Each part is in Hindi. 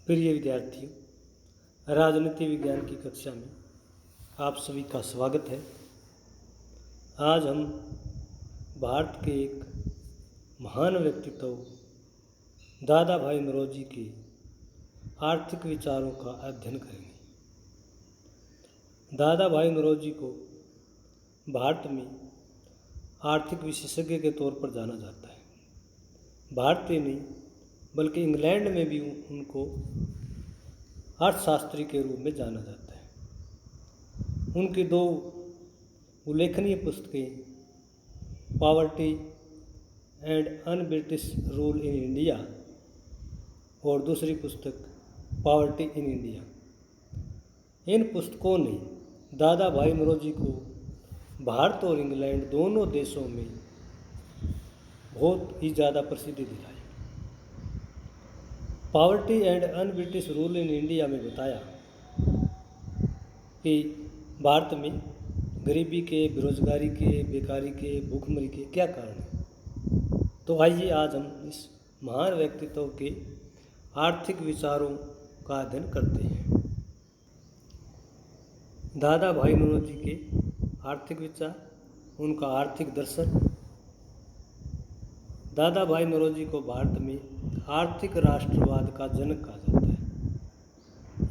प्रिय विद्यार्थियों, राजनीति विज्ञान की कक्षा में आप सभी का स्वागत है। आज हम भारत के एक महान व्यक्तित्व दादा भाई नौरोजी के आर्थिक विचारों का अध्ययन करेंगे। दादा भाई नौरोजी को भारत में आर्थिक विशेषज्ञ के तौर पर जाना जाता है। भारत में नहीं बल्कि इंग्लैंड में भी उनको अर्थशास्त्री के रूप में जाना जाता है। उनकी दो उल्लेखनीय पुस्तकें poverty and un-British rule in India और दूसरी पुस्तक पॉवर्टी इन इंडिया। इन पुस्तकों ने दादा भाई नौरोजी को भारत और इंग्लैंड दोनों देशों में बहुत ही ज़्यादा प्रसिद्धि दिलाई। Poverty and un-British rule in India में बताया कि भारत में गरीबी के, बेरोजगारी के, बेकारी के, भूखमरी के क्या कारण हैं। तो आइए आज हम इस महान व्यक्तित्व के आर्थिक विचारों का अध्ययन करते हैं। दादा भाई नौरोजी के आर्थिक विचार, उनका आर्थिक दर्शन। दादा भाई नौरोजी को भारत में आर्थिक राष्ट्रवाद का जनक कहा जाता है।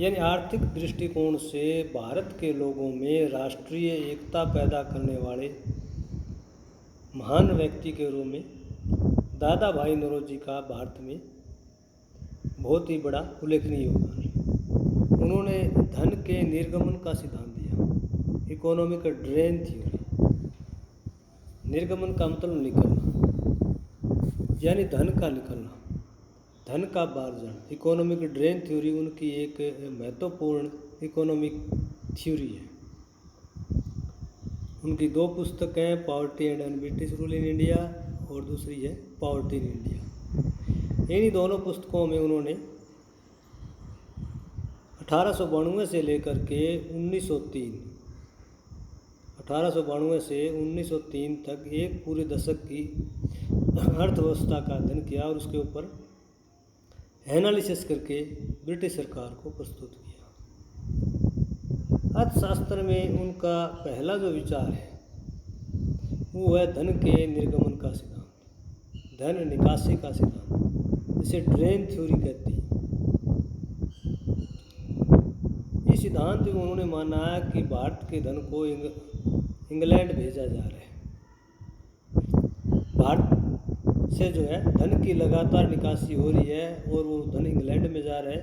यानी आर्थिक दृष्टिकोण से भारत के लोगों में राष्ट्रीय एकता पैदा करने वाले महान व्यक्ति के रूप में दादा भाई नौरोजी का भारत में बहुत ही बड़ा उल्लेखनीय योगदान है। उन्होंने धन के निर्गमन का सिद्धांत दिया, इकोनॉमिक ड्रेन थ्योरी। निर्गमन का मतलब निकलना, यानी धन का निकलना, धन का बार्जन। इकोनॉमिक ड्रेन थ्योरी उनकी एक महत्वपूर्ण इकोनॉमिक थ्योरी है। उनकी दो पुस्तकें हैं, poverty and un-British rule in India और दूसरी है पॉवर्टी इन इंडिया। इन्हीं दोनों पुस्तकों में उन्होंने 1892 से लेकर के 1892 से 1903 तक एक पूरे दशक की अर्थव्यवस्था का अध्ययन किया और उसके ऊपर एनालिसिस करके ब्रिटिश सरकार को प्रस्तुत किया। अर्थशास्त्र में उनका पहला जो विचार है वो है धन के निर्गमन का सिद्धांत, धन निकासी का सिद्धांत, इसे ड्रेन थ्योरी कहती है। इस सिद्धांत में उन्होंने माना कि भारत के धन को इंग्लैंड भेजा जा रहा है। भारत से जो है धन की लगातार निकासी हो रही है और वो धन इंग्लैंड में जा रहा है।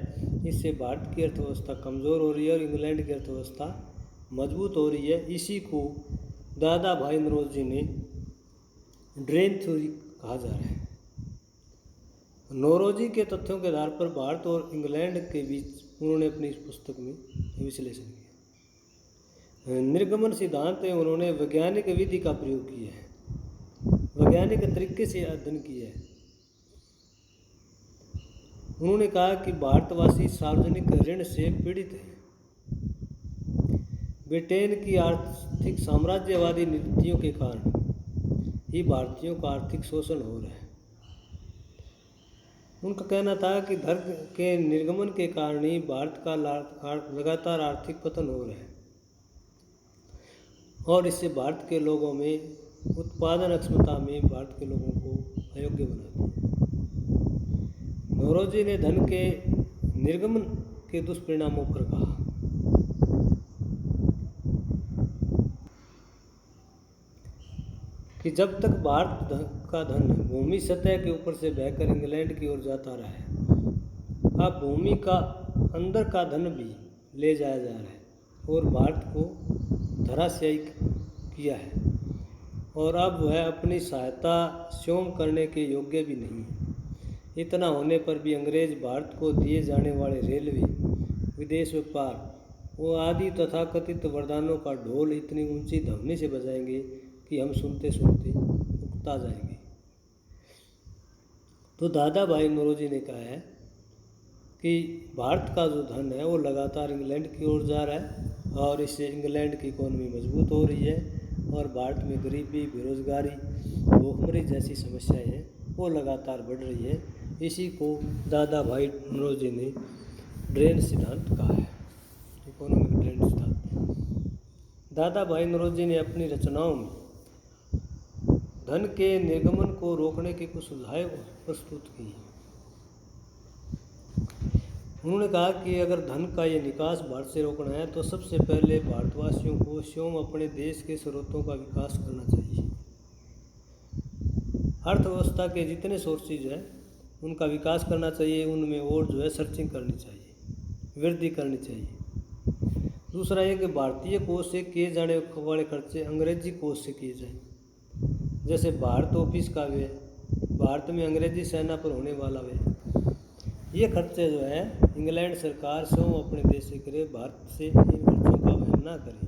इससे भारत की अर्थव्यवस्था कमज़ोर हो रही है और इंग्लैंड की अर्थव्यवस्था मजबूत हो रही है। इसी को दादा भाई नौरोजी ने ड्रेन थ्योरी कहा जा रहा है। नौरोजी के तथ्यों के आधार पर भारत और इंग्लैंड के बीच उन्होंने अपनी इस पुस्तक में विश्लेषण किया। निर्गमन सिद्धांत में उन्होंने वैज्ञानिक विधि का प्रयोग किया है, वैज्ञानिक तरीके से अध्ययन किया है। उन्होंने कहा कि भारतवासी सार्वजनिक ऋण से पीड़ित हैं। ब्रिटेन की आर्थिक साम्राज्यवादी नीतियों के कारण ही भारतीयों का आर्थिक शोषण हो रहा है। उनका कहना था कि धन के निर्गमन के कारण ही भारत का लगातार आर्थिक पतन हो रहा है और इससे भारत के लोगों में उत्पादन क्षमता में भारत के लोगों को अयोग्य बना दिया। नौरोजी ने धन के निर्गमन के दुष्परिणामों पर कहा। कि जब तक भारत का धन भूमि सतह के ऊपर से बहकर इंग्लैंड की ओर जाता रहा है, अब भूमि का अंदर का धन भी ले जाया जा रहा है और भारत को धराशायी किया है और अब वह अपनी सहायता स्वयं करने के योग्य भी नहीं है। इतना होने पर भी अंग्रेज भारत को दिए जाने वाले रेलवे, विदेश व्यापार वो आदि तथाकथित वरदानों का ढोल इतनी ऊंची ध्वनि से बजाएंगे कि हम सुनते सुनते उकता जाएंगे। तो दादा भाई नौरोजी ने कहा है कि भारत का जो धन है वो लगातार इंग्लैंड की ओर जा रहा है और इससे इंग्लैंड की इकोनॉमी मजबूत हो रही है और भारत में गरीबी, बेरोजगारी, भूखमरी जैसी समस्याएं हैं वो लगातार बढ़ रही है। इसी को दादा भाई नौरोजी ने ड्रेन सिद्धांत कहा है। इकोनॉमिक ड्रेन सिद्धांत। दादा भाई नौरोजी ने अपनी रचनाओं में धन के निर्गमन को रोकने के कुछ सुझाव प्रस्तुत किए हैं। उन्होंने कहा कि अगर धन का ये निकास भारत से रोकना है तो सबसे पहले भारतवासियों को स्वयं अपने देश के स्रोतों का विकास करना चाहिए। अर्थव्यवस्था के जितने सोर्सेज हैं उनका विकास करना चाहिए, उनमें और सर्चिंग करनी चाहिए, वृद्धि करनी चाहिए। दूसरा ये कि भारतीय कोष से किए जाने वाले खर्चे अंग्रेजी कोष से किए जाएं। जैसे भारत ऑफिस का व्यय, भारत में अंग्रेजी सेना पर होने वाला व्यय, ये खर्चे इंग्लैंड सरकार स्वयं अपने देश से करे, भारत से इन खर्चों का वहन न करे।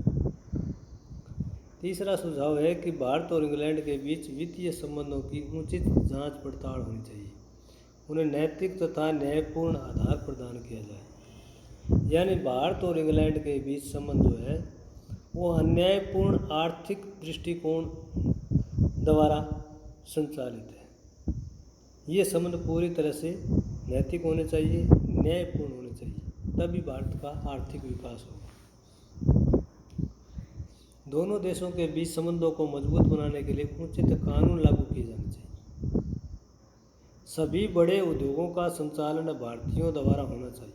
तीसरा सुझाव है कि भारत और इंग्लैंड के बीच वित्तीय संबंधों की उचित जांच पड़ताल होनी चाहिए, उन्हें नैतिक तथा न्यायपूर्ण आधार प्रदान किया जाए। यानी भारत और इंग्लैंड के बीच संबंध वो अन्यायपूर्ण आर्थिक दृष्टिकोण द्वारा संचालित है। ये संबंध पूरी तरह से नैतिक होने चाहिए, न्यायपूर्ण होने चाहिए, तभी भारत का आर्थिक विकास होगा। दोनों देशों के बीच संबंधों को मजबूत बनाने के लिए उचित कानून लागू किए जाने चाहिए। सभी बड़े उद्योगों का संचालन भारतीयों द्वारा होना चाहिए।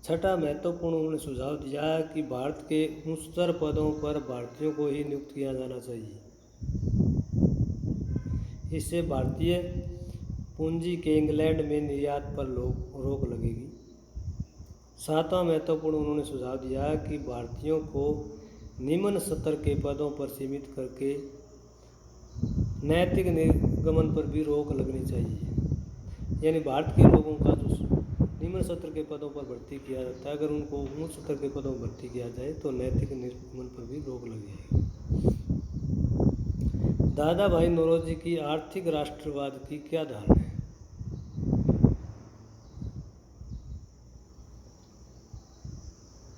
छठा महत्वपूर्ण उन्होंने सुझाव दिया कि भारत के उच्चतर पदों पर भारतीयों को ही नियुक्त किया जाना चाहिए। इससे भारतीय पूंजी के इंग्लैंड में निर्यात पर रोक लगेगी। सातवां महत्वपूर्ण उन्होंने सुझाव दिया कि भारतीयों को निम्न स्तर के पदों पर सीमित करके नैतिक निर्गमन पर भी रोक लगनी चाहिए। यानी भारत के लोगों का जो निम्न स्तर के पदों पर भर्ती किया जाता है, अगर उनको उच्च स्तर के पदों पर भर्ती किया जाए तो नैतिक निर्गमन पर भी रोक लग जाएगी। दादा भाई नौरोजी की आर्थिक राष्ट्रवाद की क्या धारणा है?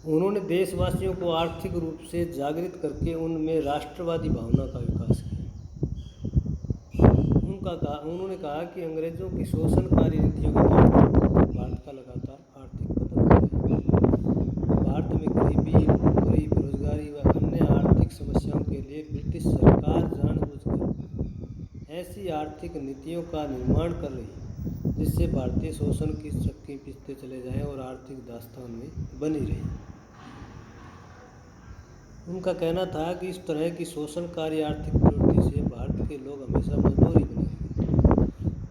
उन्होंने देशवासियों को आर्थिक रूप से जागृत करके उनमें राष्ट्रवादी भावना का विकास किया। उन्होंने कहा कि अंग्रेजों की शोषणकारी नीतियों के कारण भारत का लगातार आर्थिक पतन हो रहा है। भारत में गरीबी, भूखमरी, बेरोजगारी व अन्य आर्थिक समस्याओं के लिए ब्रिटिश सरकार जानबूझकर ऐसी आर्थिक नीतियों का निर्माण कर रही है जिससे भारतीय शोषण की चक्की पीसते चले जाएं और आर्थिक दास्तान में बनी रही। उनका कहना था कि इस तरह की शोषणकारी आर्थिक प्रवृत्ति से भारत के लोग हमेशा मजदूरी बने रहेंगे।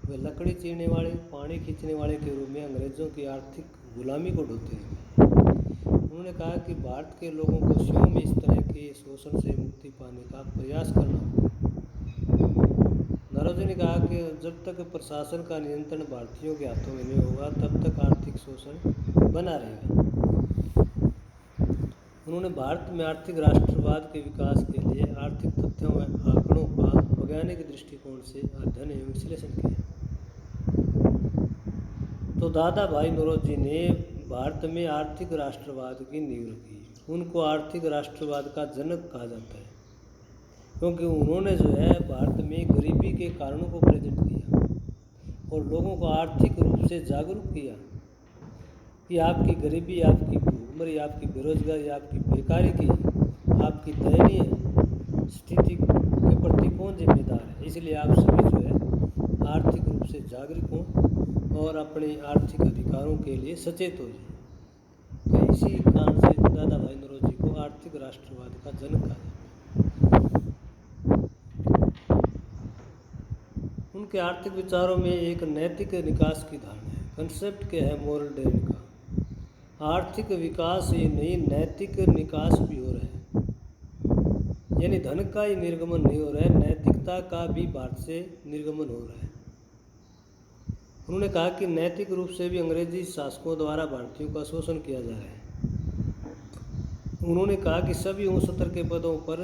वे लकड़ी चीरने वाले, पानी खींचने वाले के रूप में अंग्रेजों की आर्थिक गुलामी को ढोते रहेंगे। उन्होंने कहा कि भारत के लोगों को स्वयं इस तरह के शोषण से मुक्ति पाने का प्रयास करना होगा। नौरोजी ने कहा कि जब तक प्रशासन का नियंत्रण भारतीयों के हाथों में नहीं होगा तब तक आर्थिक शोषण बना रहेगा। उन्होंने भारत में आर्थिक राष्ट्रवाद के विकास के लिए आर्थिक तथ्यों व आंकड़ों का वैज्ञानिक दृष्टिकोण से अध्ययन एवं विश्लेषण किया। तो दादा भाई नौरोजी ने भारत में आर्थिक राष्ट्रवाद की नींव रखी। उनको आर्थिक राष्ट्रवाद का जनक कहा जाता है क्योंकि उन्होंने भारत में गरीबी के कारणों को प्रेजेंट किया और लोगों को आर्थिक रूप से जागरूक किया कि आपकी गरीबी, आपकी भूखमरी, आपकी बेरोजगारी, आपकी बेकारी की, आपकी दयनीय स्थिति के प्रति कौन जिम्मेदार है। इसलिए आप सभी आर्थिक रूप से जागरूक हों और अपने आर्थिक अधिकारों के लिए सचेत हो जाए। तो इसी कारण से दादा भाई नौरोजी को आर्थिक राष्ट्रवाद का जनक कहा जाता है। उनके आर्थिक विचारों में एक नैतिक निकास की धारणा है। कंसेप्ट क्या है मोरल ड्रेन का? आर्थिक विकास ही नहीं, नैतिक निकास भी हो रहा है। यानी धन का ही निर्गमन नहीं हो रहा है, नैतिकता का भी भारत से निर्गमन हो रहा है। उन्होंने कहा कि नैतिक रूप से भी अंग्रेजी शासकों द्वारा भारतीयों का शोषण किया जा रहा है। उन्होंने कहा कि सभी उच्च स्तर के पदों पर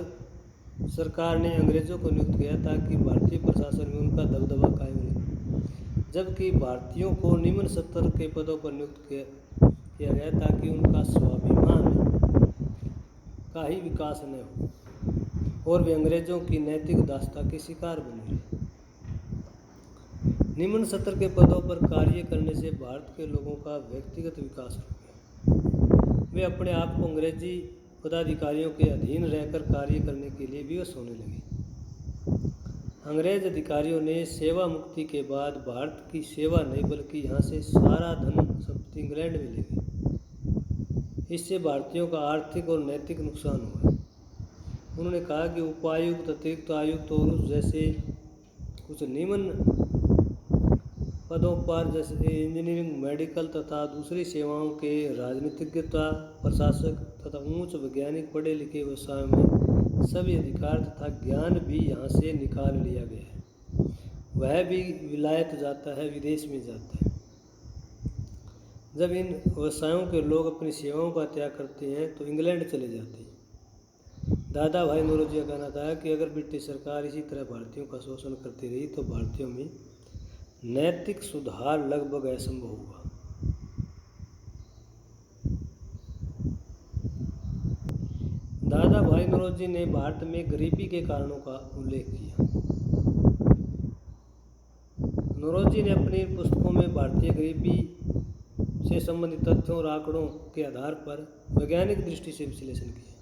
सरकार ने अंग्रेजों को नियुक्त किया ताकि भारतीय प्रशासन में उनका दबदबा कायम रहे, जबकि भारतीयों को निम्न स्तर के पदों पर नियुक्त किया गया ताकि उनका स्वाभिमान का ही विकास न हो और वे अंग्रेजों की नैतिक दास्ता के शिकार बने। निम्न स्तर के पदों पर कार्य करने से भारत के लोगों का व्यक्तिगत विकास रुक गया। वे अपने आप को अंग्रेजी पदाधिकारियों के अधीन रहकर कार्य करने के लिए विवश होने लगे। अंग्रेज अधिकारियों ने सेवा मुक्ति के बाद भारत की सेवा नहीं बल्कि यहाँ से सारा धन संपत्ति इंग्लैंड में ले गए। इससे भारतीयों का आर्थिक और नैतिक नुकसान हुआ। उन्होंने कहा कि उपायुक्त, अतिरिक्त आयुक्त और उस जैसे कुछ निम्न पदों पर जैसे इंजीनियरिंग, मेडिकल तथा दूसरी सेवाओं के राजनीतिज्ञता, प्रशासक तथा उच्च वैज्ञानिक पढ़े लिखे व्यवसायों में सभी अधिकार तथा ज्ञान भी यहाँ से निकाल लिया गया है। वह भी विलायत जाता है, विदेश में जाता है। जब इन व्यवसायों के लोग अपनी सेवाओं का त्याग करते हैं तो इंग्लैंड चले जाते हैं। दादा भाई नौरोजी का कहना था कि अगर ब्रिटिश सरकार इसी तरह भारतीयों का शोषण करती रही तो भारतीयों में नैतिक सुधार लगभग असंभव होगा। दादा भाई नौरोजी ने भारत में गरीबी के कारणों का उल्लेख किया। नौरोजी ने अपनी पुस्तकों में भारतीय गरीबी से संबंधित तथ्यों और आंकड़ों के आधार पर वैज्ञानिक दृष्टि से विश्लेषण किया।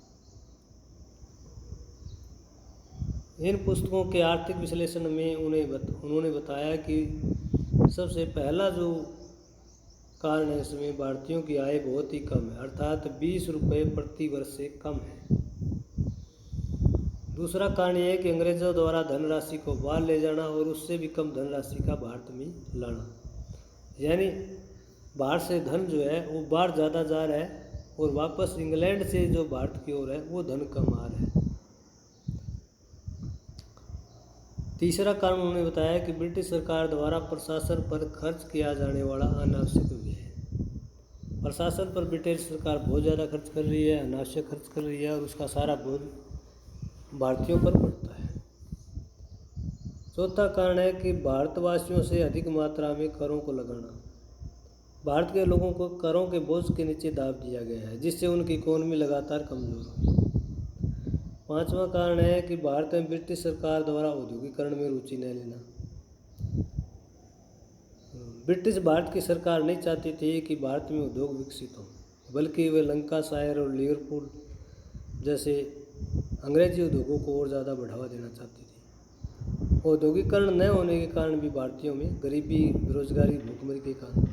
इन पुस्तकों के आर्थिक विश्लेषण में उन्होंने बताया कि सबसे पहला जो कारण है इसमें भारतीयों की आय बहुत ही कम है, अर्थात 20 रुपये प्रति वर्ष से कम है। दूसरा कारण यह है कि अंग्रेजों द्वारा धनराशि को बाहर ले जाना और उससे भी कम धनराशि का भारत में लाना, यानी बाहर से धन जो है वो बाहर ज़्यादा जा रहा है और वापस इंग्लैंड से जो भारत की ओर है वो धन कम आ रहा है। तीसरा कारण उन्होंने बताया कि ब्रिटिश सरकार द्वारा प्रशासन पर खर्च किया जाने वाला अनावश्यक व्यय। प्रशासन पर ब्रिटिश सरकार बहुत ज़्यादा खर्च कर रही है, अनावश्यक खर्च कर रही है और उसका सारा बोझ भारतीयों पर पड़ता है। चौथा कारण है कि भारतवासियों से अधिक मात्रा में करों को लगाना। भारत के लोगों को करों के बोझ के नीचे दाब दिया गया है, जिससे उनकी इकोनॉमी लगातार कमजोर हुई। पांचवा कारण है कि भारत में ब्रिटिश सरकार द्वारा औद्योगिकरण में रुचि न लेना। ब्रिटिश भारत की सरकार नहीं चाहती थी कि भारत में उद्योग विकसित हो, बल्कि वे लंकाशायर और लिवरपूल जैसे अंग्रेजी उद्योगों को और ज़्यादा बढ़ावा देना चाहती थी। औद्योगिकरण न होने के कारण भी भारतीयों में गरीबी, बेरोजगारी, भूखमरी के कारण।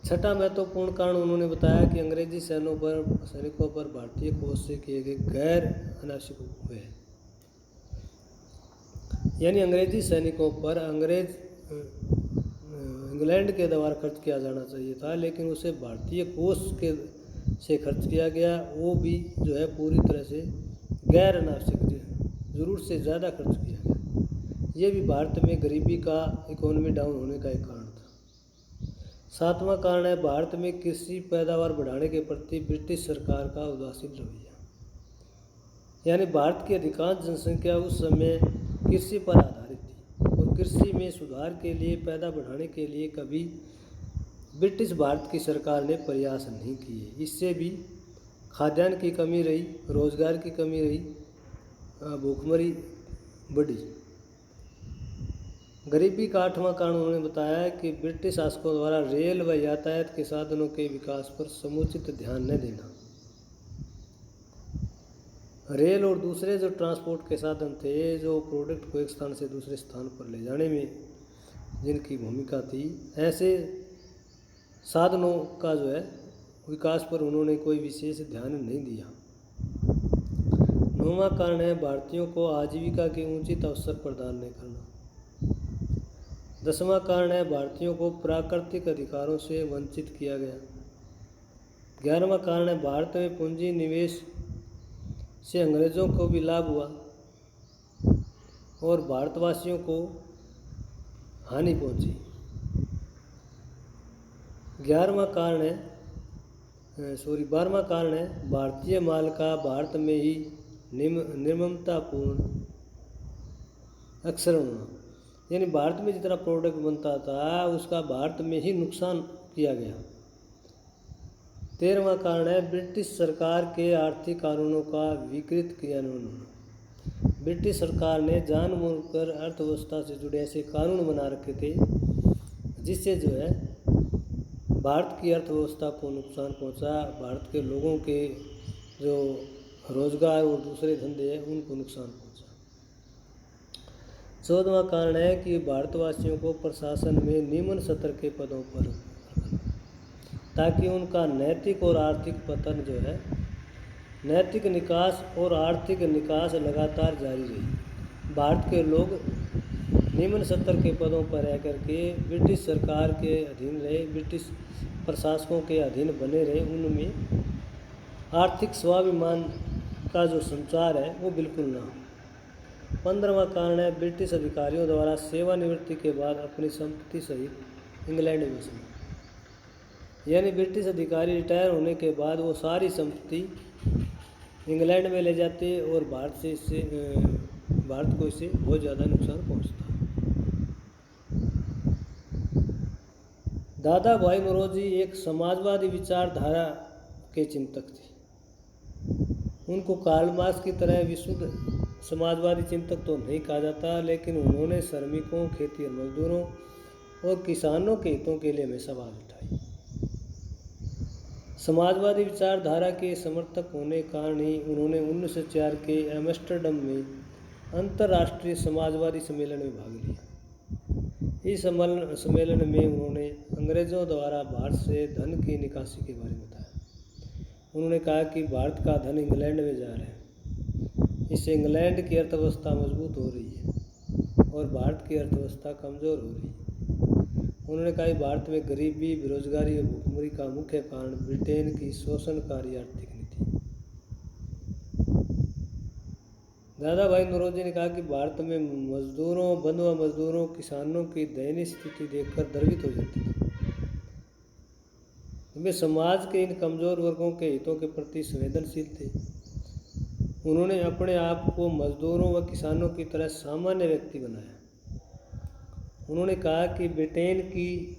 छठा महत्वपूर्ण कारण उन्होंने बताया कि अंग्रेजी सैनिकों पर भारतीय कोष से किए गए गैर अनावश्यक हुए, यानी अंग्रेजी सैनिकों पर इंग्लैंड के द्वारा खर्च किया जाना चाहिए था, लेकिन उसे भारतीय कोष के से खर्च किया गया। वो भी जो है पूरी तरह से गैर अनावश्यक, ज़रूरत से ज़्यादा खर्च किया गया। ये भी भारत में गरीबी का, इकोनॉमी डाउन होने का एक कारण था। सातवां कारण है भारत में कृषि पैदावार बढ़ाने के प्रति ब्रिटिश सरकार का उदासीन रवैया, यानी भारत की अधिकांश जनसंख्या उस समय कृषि पर आधारित थी और कृषि में सुधार के लिए, पैदा बढ़ाने के लिए कभी ब्रिटिश भारत की सरकार ने प्रयास नहीं किए। इससे भी खाद्यान्न की कमी रही, रोजगार की कमी रही, भूखमरी बढ़ी। गरीबी का आठवां कारण उन्होंने बताया कि ब्रिटिश शासकों द्वारा रेल व यातायात के साधनों के विकास पर समुचित ध्यान न देना। रेल और दूसरे जो ट्रांसपोर्ट के साधन थे, जो प्रोडक्ट को एक स्थान से दूसरे स्थान पर ले जाने में जिनकी भूमिका थी, ऐसे साधनों का जो है विकास पर उन्होंने कोई विशेष ध्यान नहीं दिया। नौवां कारण है भारतीयों को आजीविका के उचित अवसर प्रदान नहीं करना। 10वां कारण है भारतीयों को प्राकृतिक अधिकारों से वंचित किया गया। 11वां कारण है भारत में पूंजी निवेश से अंग्रेजों को भी लाभ हुआ और भारतवासियों को हानि पहुंची। 12वां कारण है भारतीय माल का भारत में ही निर्ममतापूर्ण अक्षरण होना, यानी भारत में जितना प्रोडक्ट बनता था उसका भारत में ही नुकसान किया गया। 13वां कारण है ब्रिटिश सरकार के आर्थिक कानूनों का विकृत क्रियान्वयन होना। ब्रिटिश सरकार ने जानबूझकर अर्थव्यवस्था से जुड़े ऐसे कानून बना रखे थे जिससे जो है भारत की अर्थव्यवस्था को नुकसान पहुंचा, भारत के लोगों के जो रोजगार और दूसरे धंधे हैं उनको नुकसान पहुंचा। 14वां कारण है कि भारतवासियों को प्रशासन में निम्न स्तर के पदों पर ताकि उनका नैतिक और आर्थिक पतन जो है नैतिक निकास और आर्थिक निकास लगातार जारी रही। भारत के लोग निम्न स्तर के पदों पर रह करके ब्रिटिश सरकार के अधीन रहे, ब्रिटिश प्रशासकों के अधीन बने रहे, उनमें आर्थिक स्वाभिमान का जो संचार है वो बिल्कुल ना हो। 15वां कारण है ब्रिटिश अधिकारियों द्वारा सेवानिवृत्ति के बाद अपनी संपत्ति सहित इंग्लैंड में बेचना, यानी ब्रिटिश अधिकारी रिटायर होने के बाद वो सारी संपत्ति इंग्लैंड में ले जाते और भारत को इससे बहुत ज़्यादा नुकसान पहुंचता। दादा भाई नौरोजी एक समाजवादी विचारधारा के चिंतक थे। उनको कार्ल मार्क्स की तरह विशुद्ध समाजवादी चिंतक तो नहीं कहा जाता, लेकिन उन्होंने श्रमिकों, खेती मजदूरों और किसानों के हितों के लिए हमेशा आवाज उठाई। समाजवादी विचारधारा के समर्थक होने के कारण ही उन्होंने 1904 के एम्स्टर्डम में अंतर्राष्ट्रीय समाजवादी सम्मेलन में भाग लिया। इस सम्मेलन में उन्होंने अंग्रेज़ों द्वारा भारत से धन की निकासी के बारे में बताया। उन्होंने कहा कि भारत का धन इंग्लैंड में जा रहा है, इससे इंग्लैंड की अर्थव्यवस्था मजबूत हो रही है और भारत की अर्थव्यवस्था कमज़ोर हो रही है। उन्होंने कहा कि भारत में गरीबी, बेरोजगारी और भुखमरी का मुख्य कारण ब्रिटेन की शोषणकारी आर्थिक नीति। दादा भाई नौरोजी ने कहा कि भारत में मजदूरों, बंधुआ मजदूरों, किसानों की दयनीय स्थिति देखकर द्रवित हो जाती थी। वे समाज के इन कमज़ोर वर्गों के हितों के प्रति संवेदनशील थे। उन्होंने अपने आप को मजदूरों व किसानों की तरह सामान्य व्यक्ति बनाया। उन्होंने कहा कि ब्रिटेन की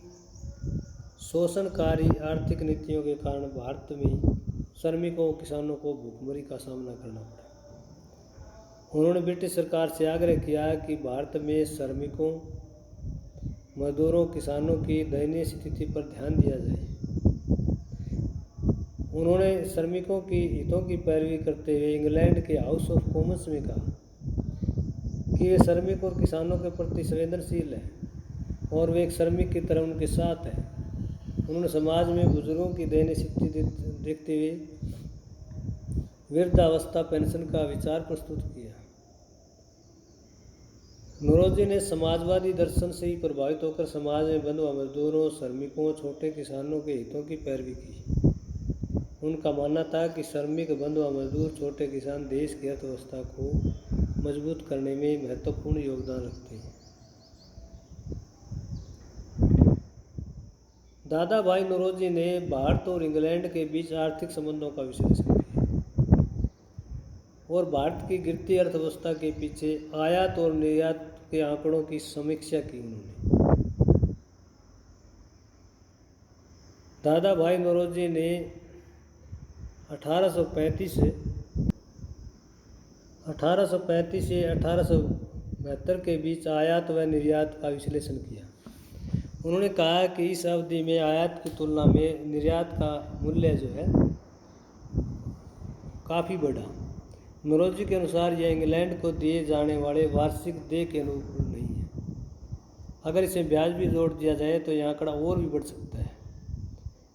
शोषणकारी आर्थिक नीतियों के कारण भारत में श्रमिकों, किसानों को भुखमरी का सामना करना पड़ा। उन्होंने ब्रिटिश सरकार से आग्रह किया कि भारत में श्रमिकों, मजदूरों, किसानों की दयनीय स्थिति पर ध्यान दिया जाए। उन्होंने श्रमिकों की हितों की पैरवी करते हुए इंग्लैंड के हाउस ऑफ कॉमन्स में कहा कि वे श्रमिक और किसानों के प्रति संवेदनशील हैं और वे एक श्रमिक की तरह उनके साथ हैं। उन्होंने समाज में बुजुर्गों की दयनीय स्थिति देखते हुए वृद्धावस्था पेंशन का विचार प्रस्तुत किया। नौरोजी ने समाजवादी दर्शन से ही प्रभावित होकर समाज में बंधुआ मजदूरों, श्रमिकों, छोटे किसानों के हितों की पैरवी की। उनका मानना था कि श्रमिक, बंधुआ मजदूर, छोटे किसान देश की अर्थव्यवस्था को मजबूत करने में महत्वपूर्ण योगदान रखते हैं। दादा भाई नौरोजी ने भारत और इंग्लैंड के बीच आर्थिक संबंधों का विश्लेषण किया और भारत की गिरती अर्थव्यवस्था के पीछे आयात और निर्यात के आंकड़ों की समीक्षा की। उन्होंने दादा भाई नौरोजी ने 1835 से 1872 के बीच आयात व निर्यात का विश्लेषण किया। उन्होंने कहा कि इस अवधि में आयात की तुलना में निर्यात का मूल्य जो है काफ़ी बढ़ा। नौरोजी के अनुसार यह इंग्लैंड को दिए जाने वाले वार्षिक देय के अनुरूप नहीं है। अगर इसे ब्याज भी जोड़ दिया जाए तो यह आंकड़ा और भी बढ़ सकता है।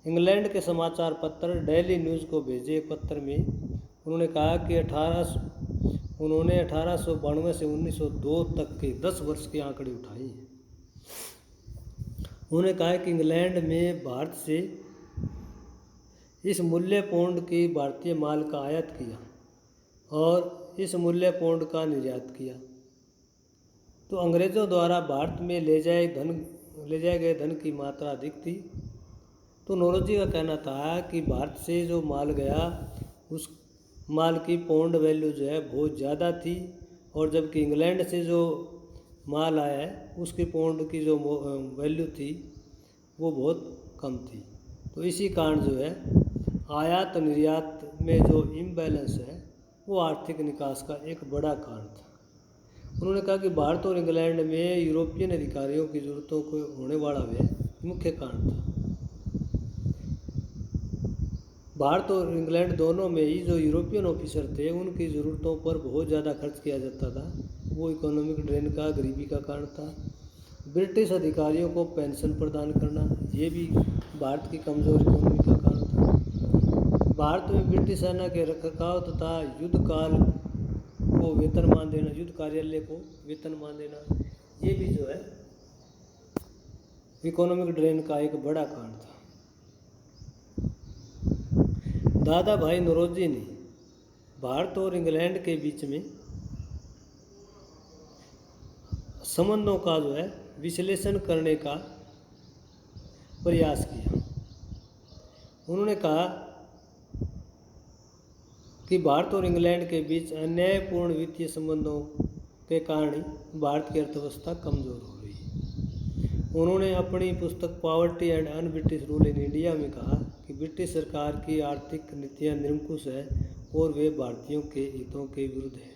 इंग्लैंड के समाचार पत्र डेली न्यूज़ को भेजे पत्र में उन्होंने कहा कि 1892 से 1902 तक के 10 वर्ष के आंकड़े उठाए हैं। उन्होंने कहा कि इंग्लैंड में भारत से इस मूल्य पौंड की भारतीय माल का आयात किया और इस मूल्य पौंड का निर्यात किया, तो अंग्रेज़ों द्वारा भारत में ले जाए गए धन की मात्रा अधिक थी। तो नौरोजी का कहना था कि भारत से जो माल गया उस माल की पौंड वैल्यू जो है बहुत ज़्यादा थी और जबकि इंग्लैंड से जो माल आया है उसकी पौंड की जो वैल्यू थी वो बहुत कम थी। तो इसी कारण जो है आयात निर्यात में जो इम्बैलेंस है वो आर्थिक निकास का एक बड़ा कारण था। उन्होंने कहा कि भारत और इंग्लैंड में यूरोपियन अधिकारियों की ज़रूरतों को होने वाला वह मुख्य कारण था। भारत और इंग्लैंड दोनों में ही जो यूरोपियन ऑफिसर थे उनकी ज़रूरतों पर बहुत ज़्यादा खर्च किया जाता था। वो इकोनॉमिक ड्रेन का, गरीबी का कारण था। ब्रिटिश अधिकारियों को पेंशन प्रदान करना, ये भी भारत की कमज़ोर इकोनॉमी का कारण था। भारत में ब्रिटिश सेना के रखरखाव तथा युद्ध काल को वेतनमान देना, युद्ध कार्यालय को वेतनमान देना, ये भी जो है इकोनॉमिक ड्रेन का एक बड़ा कारण था। दादा भाई नौरोजी ने भारत और इंग्लैंड के बीच में संबंधों का जो है विश्लेषण करने का प्रयास किया। उन्होंने कहा कि भारत और इंग्लैंड के बीच अन्यायपूर्ण वित्तीय संबंधों के कारण ही भारत की अर्थव्यवस्था कमज़ोर हो रही है। उन्होंने अपनी पुस्तक poverty and un British rule in India में कहा कि ब्रिटिश सरकार की आर्थिक नीतियाँ निरंकुश है और वे भारतीयों के हितों के विरुद्ध है।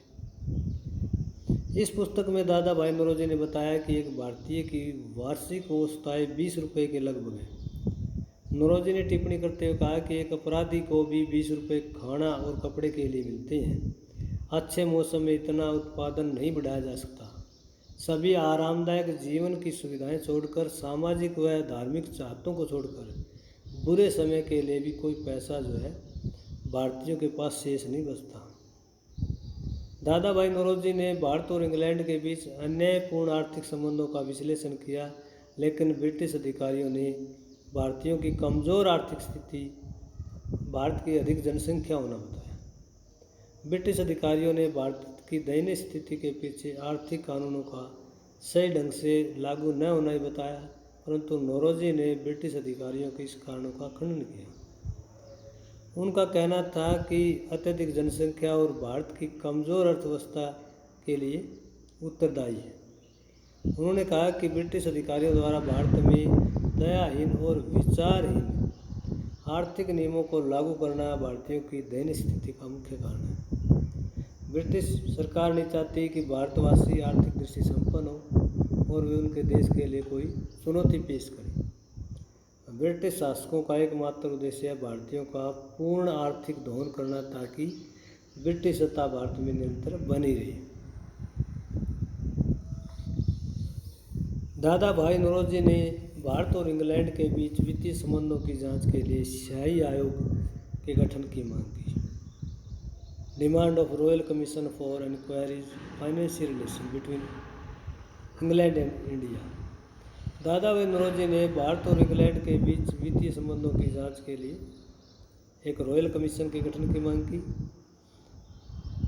इस पुस्तक में दादा भाई नौरोजी ने बताया कि एक भारतीय की वार्षिक औसत आय 20 रुपये के लगभग है। नौरोजी ने टिप्पणी करते हुए कहा कि एक अपराधी को भी 20 रुपये खाना और कपड़े के लिए मिलते हैं। अच्छे मौसम में इतना उत्पादन नहीं बढ़ाया जा सकता। सभी आरामदायक जीवन की सुविधाएं छोड़कर, सामाजिक व धार्मिक चाहतों को छोड़कर बुरे समय के लिए भी कोई पैसा जो है भारतीयों के पास शेष नहीं बचता। दादा भाई नौरोजी ने भारत और इंग्लैंड के बीच अन्यायपूर्ण आर्थिक संबंधों का विश्लेषण किया, लेकिन ब्रिटिश अधिकारियों ने भारतीयों की कमज़ोर आर्थिक स्थिति, भारत की अधिक जनसंख्या होना बताया। ब्रिटिश अधिकारियों ने भारत की दयनीय स्थिति के पीछे आर्थिक कानूनों का सही ढंग से लागू न होना ही बताया, परंतु नौरोजी ने ब्रिटिश अधिकारियों के इस कारणों का खंडन किया। उनका कहना था कि अत्यधिक जनसंख्या और भारत की कमज़ोर अर्थव्यवस्था के लिए उत्तरदायी है। उन्होंने कहा कि ब्रिटिश अधिकारियों द्वारा भारत में दयाहीन और विचारहीन आर्थिक नियमों को लागू करना भारतीयों की दयनीय स्थिति का मुख्य कारण है। ब्रिटिश सरकार नहीं चाहती कि भारतवासी आर्थिक दृष्टि संपन्न हो और वे उनके देश के लिए कोई चुनौती पेश करें। ब्रिटिश शासकों का एकमात्र उद्देश्य है भारतीयों का पूर्ण आर्थिक दोहन करना, ताकि ब्रिटिश सत्ता भारत में निरंतर बनी रहे। दादा भाई नौरोजी ने भारत और इंग्लैंड के बीच वित्तीय संबंधों की जांच के लिए शाही आयोग के गठन की मांग की। Demand of royal commission for inquiries financial relation between England and India. Dadabhai Naoroji ने भारत और इंग्लैंड के बीच वित्तीय संबंधों की जांच के लिए एक रॉयल कमीशन के गठन की मांग की।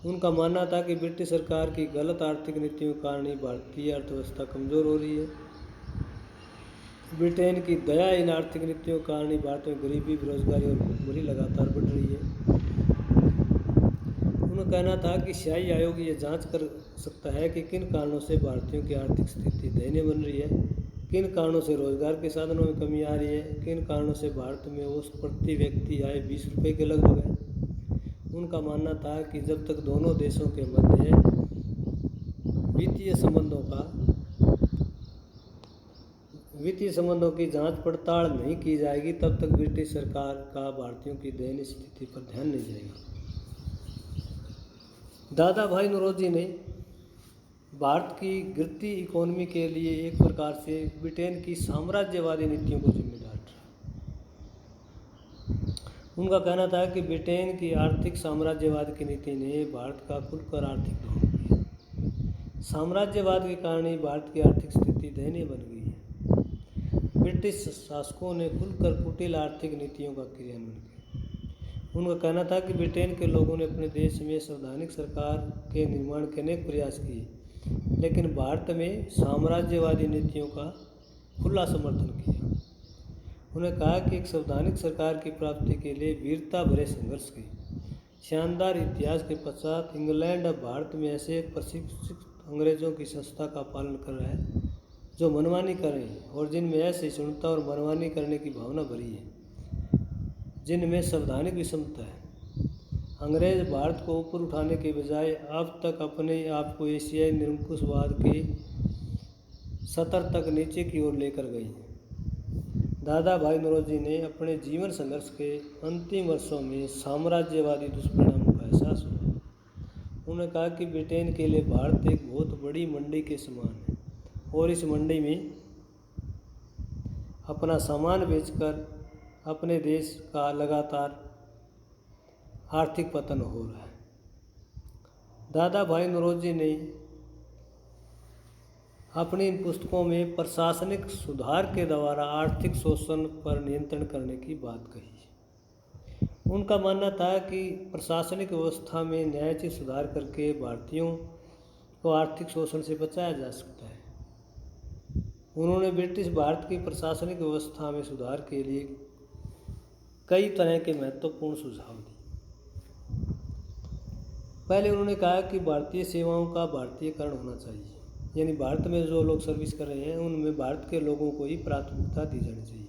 उनका मानना था कि ब्रिटिश सरकार की गलत आर्थिक नीतियों के कारण ही भारतीय अर्थव्यवस्था कमज़ोर हो रही है। ब्रिटेन की दयाहीन आर्थिक नीतियों के कारण ही भारत में गरीबी, बेरोजगारी और भुखमरी लगातार बढ़ रही है। उनका कहना था कि शाही आयोग ये जांच कर सकता है कि किन कारणों से भारतीयों की आर्थिक स्थिति दयनीय बन रही है, किन कारणों से रोजगार के साधनों में कमी आ रही है, किन कारणों से भारत में औसत प्रति व्यक्ति आय 20 रुपये के लगभग है। उनका मानना था कि जब तक दोनों देशों के मध्य वित्तीय संबंधों की जांच पड़ताल नहीं की जाएगी, तब तक ब्रिटिश सरकार का भारतीयों की दयनीय स्थिति पर ध्यान नहीं जाएगा। दादा भाई नौरोजी ने भारत की गिरती इकोनॉमी के लिए एक प्रकार से ब्रिटेन की साम्राज्यवादी नीतियों को जिम्मेदार ठहराया। उनका कहना था कि ब्रिटेन की आर्थिक साम्राज्यवाद की नीति ने भारत का खुलकर आर्थिक दोहन किया। साम्राज्यवाद के कारण ही भारत की आर्थिक स्थिति दयनीय बन गई है। ब्रिटिश शासकों ने खुलकर कुटिल आर्थिक नीतियों का क्रियान्वयन किया। उनका कहना था कि ब्रिटेन के लोगों ने अपने देश में संवैधानिक सरकार के निर्माण के अनेक प्रयास किए, लेकिन भारत में साम्राज्यवादी नीतियों का खुला समर्थन किया। उन्होंने कहा कि एक संवैधानिक सरकार की प्राप्ति के लिए वीरता भरे संघर्ष की शानदार इतिहास के पश्चात इंग्लैंड अब भारत में ऐसे प्रशिक्षित अंग्रेजों की संस्था का पालन कर रहा है जो मनमानी कर रहे हैं और जिनमें असहिष्णुता और मनमानी करने की भावना भरी है, जिनमें संवैधानिक विषमता है। अंग्रेज भारत को ऊपर उठाने के बजाय अब तक अपने आप को एशियाई निरंकुशवाद के स्तर तक नीचे की ओर लेकर गई। दादा भाई नौरोजी ने अपने जीवन संघर्ष के अंतिम वर्षों में साम्राज्यवादी दुष्परिणामों का एहसास हुआ। उन्होंने कहा कि ब्रिटेन के लिए भारत एक बहुत बड़ी मंडी के समान है और इस मंडी में अपना सामान बेचकर अपने देश का लगातार आर्थिक पतन हो रहा है। दादा भाई नौरोजी ने अपनी इन पुस्तकों में प्रशासनिक सुधार के द्वारा आर्थिक शोषण पर नियंत्रण करने की बात कही। उनका मानना था कि प्रशासनिक व्यवस्था में न्यायोचित सुधार करके भारतीयों को आर्थिक शोषण से बचाया जा सकता है। उन्होंने ब्रिटिश भारत की प्रशासनिक व्यवस्था में सुधार के लिए कई तरह के महत्वपूर्ण सुझाव दिए। पहले उन्होंने कहा कि भारतीय सेवाओं का भारतीयकरण होना चाहिए, यानी भारत में जो लोग सर्विस कर रहे हैं उनमें भारत के लोगों को ही प्राथमिकता दी जानी चाहिए।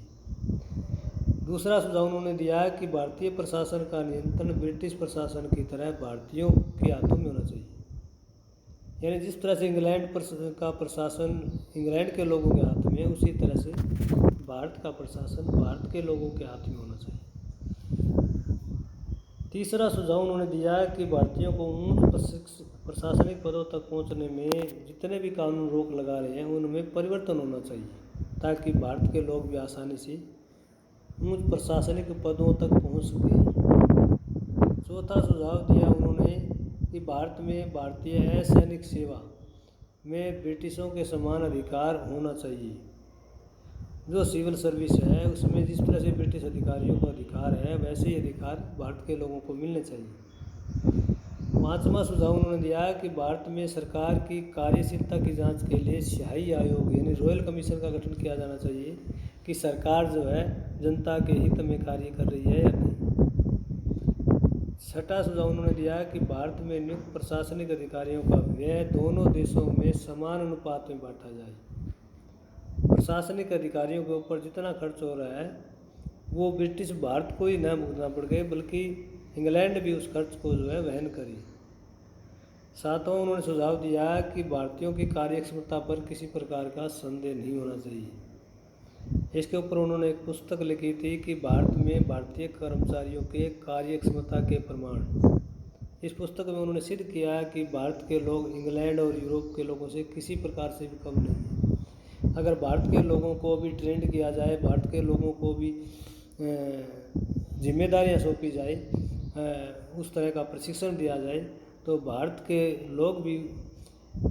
दूसरा सुझाव उन्होंने दिया कि भारतीय प्रशासन का नियंत्रण ब्रिटिश प्रशासन की तरह भारतीयों के हाथों में होना चाहिए, यानी जिस तरह से इंग्लैंड का प्रशासन इंग्लैंड के लोगों के हाथ में, उसी तरह से भारत का प्रशासन भारत के लोगों के हाथ में होना चाहिए। तीसरा सुझाव उन्होंने दिया कि भारतीयों को उच्च प्रशासनिक पदों तक पहुंचने में जितने भी कानून रोक लगा रहे हैं उनमें परिवर्तन होना चाहिए ताकि भारत के लोग भी आसानी से उच्च प्रशासनिक पदों तक पहुंच सकें। चौथा सुझाव दिया उन्होंने कि भारत में भारतीय असैनिक सेवा में ब्रिटिशों के समान अधिकार होना चाहिए। जो सिविल सर्विस है उसमें जिस तरह से ब्रिटिश अधिकारियों को अधिकार है वैसे ही अधिकार भारत के लोगों को मिलने चाहिए। पांचवा सुझाव उन्होंने दिया कि भारत में सरकार की कार्यशीलता की जांच के लिए शाही आयोग यानी रॉयल कमीशन का गठन किया जाना चाहिए कि सरकार जो है जनता के हित में कार्य कर रही है या नहीं। छठा सुझाव उन्होंने दिया कि भारत में नियुक्त प्रशासनिक अधिकारियों का व्यय दोनों देशों में समान अनुपात में बांटा जाए। प्रशासनिक अधिकारियों के ऊपर जितना खर्च हो रहा है वो ब्रिटिश भारत को ही न भुगतना पड़ गए बल्कि इंग्लैंड भी उस खर्च को जो है वहन करे। सातवां उन्होंने सुझाव दिया कि भारतीयों की कार्यक्षमता पर किसी प्रकार का संदेह नहीं होना चाहिए। इसके ऊपर उन्होंने एक पुस्तक लिखी थी कि भारत में भारतीय कर्मचारियों के कार्यक्षमता के प्रमाण। इस पुस्तक में उन्होंने सिद्ध किया कि भारत के लोग इंग्लैंड और यूरोप के लोगों से किसी प्रकार से भी कम नहीं है। अगर भारत के लोगों को भी ट्रेंड किया जाए, भारत के लोगों को भी जिम्मेदारियां सौंपी जाए, उस तरह का प्रशिक्षण दिया जाए तो भारत के लोग भी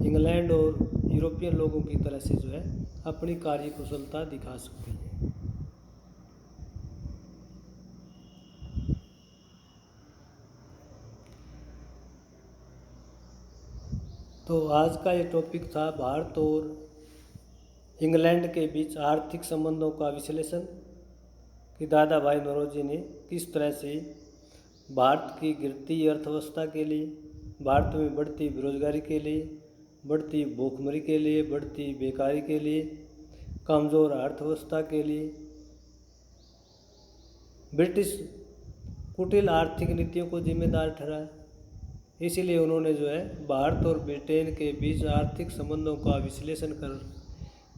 इंग्लैंड और यूरोपियन लोगों की तरह से जो है अपनी कार्य कुशलता दिखा सकते हैं। तो आज का ये टॉपिक था भारत और इंग्लैंड के बीच आर्थिक संबंधों का विश्लेषण कि दादा भाई नौरोजी ने किस तरह से भारत की गिरती अर्थव्यवस्था के लिए, भारत में बढ़ती बेरोजगारी के लिए, बढ़ती भूखमरी के लिए, बढ़ती बेकारी के लिए, कमज़ोर अर्थव्यवस्था के लिए ब्रिटिश कुटिल आर्थिक नीतियों को जिम्मेदार ठहराया। इसीलिए उन्होंने जो है भारत और ब्रिटेन के बीच आर्थिक संबंधों का विश्लेषण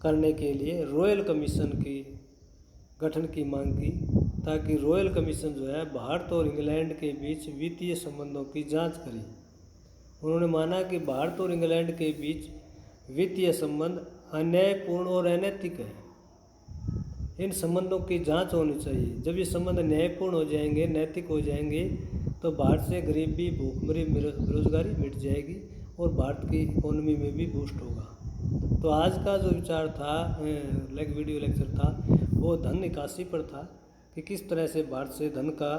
करने के लिए रॉयल कमीशन की गठन की मांग की ताकि रॉयल कमीशन जो है भारत और इंग्लैंड के बीच वित्तीय संबंधों की जांच करे। उन्होंने माना कि भारत और इंग्लैंड के बीच वित्तीय संबंध अन्यायपूर्ण और अनैतिक है। इन संबंधों की जांच होनी चाहिए। जब ये संबंध न्यायपूर्ण हो जाएंगे, नैतिक हो जाएंगे तो भारत से गरीबी, भूखमरी, बेरोजगारी मिट जाएगी और भारत की इकोनॉमी में भी बूस्ट होगा। तो आज का जो विचार था, वीडियो लेक्चर था, वो धन निकासी पर था कि किस तरह से भारत से धन का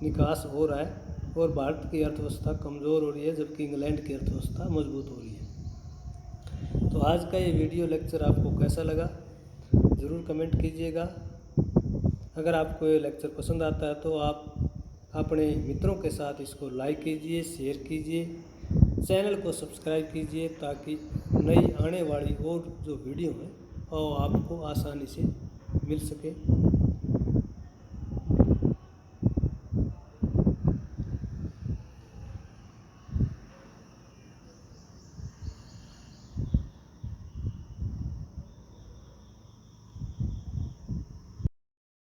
निकास हो रहा है और भारत की अर्थव्यवस्था कमज़ोर हो रही है जबकि इंग्लैंड की अर्थव्यवस्था मजबूत हो रही है। तो आज का ये वीडियो लेक्चर आपको कैसा लगा ज़रूर कमेंट कीजिएगा। अगर आपको ये लेक्चर पसंद आता है तो आप अपने मित्रों के साथ इसको लाइक कीजिए, शेयर कीजिए, चैनल को सब्सक्राइब कीजिए ताकि नई आने वाली और जो वीडियो है वो आपको आसानी से मिल सके।